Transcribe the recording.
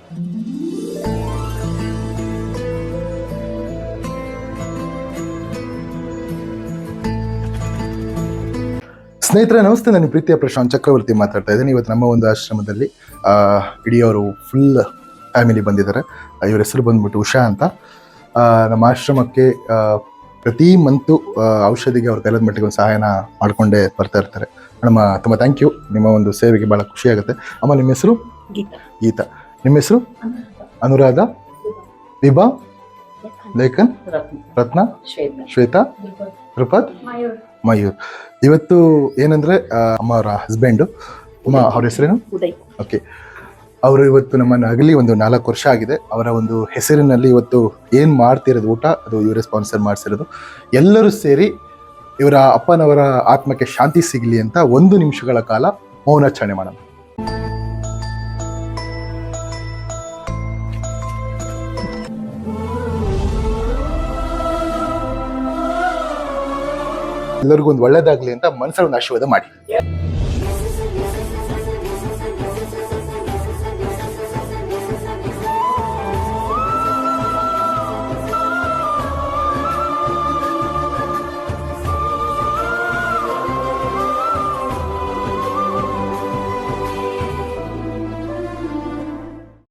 ಸ್ನೇಹಿತರೆ ನಮಸ್ತೆ, ನಾನು ಪ್ರೀತಿಯ ಪ್ರಶಾಂತ್ ಚಕ್ರವರ್ತಿ ಮಾತಾಡ್ತಾ ಇದ್ದೀನಿ. ಇವತ್ತು ನಮ್ಮ ಒಂದು ಆಶ್ರಮದಲ್ಲಿ ಇಡೀ ಅವರು ಫುಲ್ ಫ್ಯಾಮಿಲಿ ಬಂದಿದ್ದಾರೆ. ಇವರ ಹೆಸರು ಬಂದ್ಬಿಟ್ಟು ಉಷಾ ಅಂತ. ನಮ್ಮ ಆಶ್ರಮಕ್ಕೆ ಪ್ರತಿ ಮಂತು ಔಷಧಿಗೆ ಅವ್ರ ಕೈಲದ ಮಟ್ಟಿಗೆ ಒಂದು ಸಹಾಯನ ಮಾಡಿಕೊಂಡೇ ಬರ್ತಾ ಇರ್ತಾರೆ. ನಮ್ಮ ತುಂಬ ಥ್ಯಾಂಕ್ ಯು, ನಿಮ್ಮ ಒಂದು ಸೇವೆಗೆ ಭಾಳ ಖುಷಿ ಆಗುತ್ತೆ. ಅಮ್ಮ, ನಿಮ್ಮ ಹೆಸರು? ಗೀತಾ. ನಿಮ್ಮ ಹೆಸರು? ಅನುರಾಧ, ವಿಭಾ, ಲೇಖನ್, ರತ್ನ, ಶ್ವೇತಾ, ಧ್ರುಪದ್, ಮಯೂರ್. ಇವತ್ತು ಏನಂದ್ರೆ ಅಮ್ಮ ಅವರ ಹಸ್ಬೆಂಡು, ಅಮ್ಮ ಅವ್ರ ಹೆಸರೇನು? ಓಕೆ. ಅವರು ಇವತ್ತು ನಮ್ಮನ್ನು ಅಗಲಿ ಒಂದು 4 ವರ್ಷ ಆಗಿದೆ. ಅವರ ಒಂದು ಹೆಸರಿನಲ್ಲಿ ಇವತ್ತು ಏನು ಮಾಡ್ತಿರೋದು ಊಟ, ಅದು ಇವರೇ ಸ್ಪಾನ್ಸರ್ ಮಾಡಿಸಿರೋದು. ಎಲ್ಲರೂ ಸೇರಿ ಇವರ ಅಪ್ಪನವರ ಆತ್ಮಕ್ಕೆ ಶಾಂತಿ ಸಿಗಲಿ ಅಂತ 1 ನಿಮಿಷಗಳ ಕಾಲ ಮೌನಾಚರಣೆ ಮಾಡೋಣ. ಎಲ್ಲರಿಗೂ ಒಂದು ಒಳ್ಳೇದಾಗ್ಲಿ ಅಂತ ಮನಸ್ಸಲ್ಲಿ ಒಂದು ಆಶೀರ್ವಾದ ಮಾಡಿ.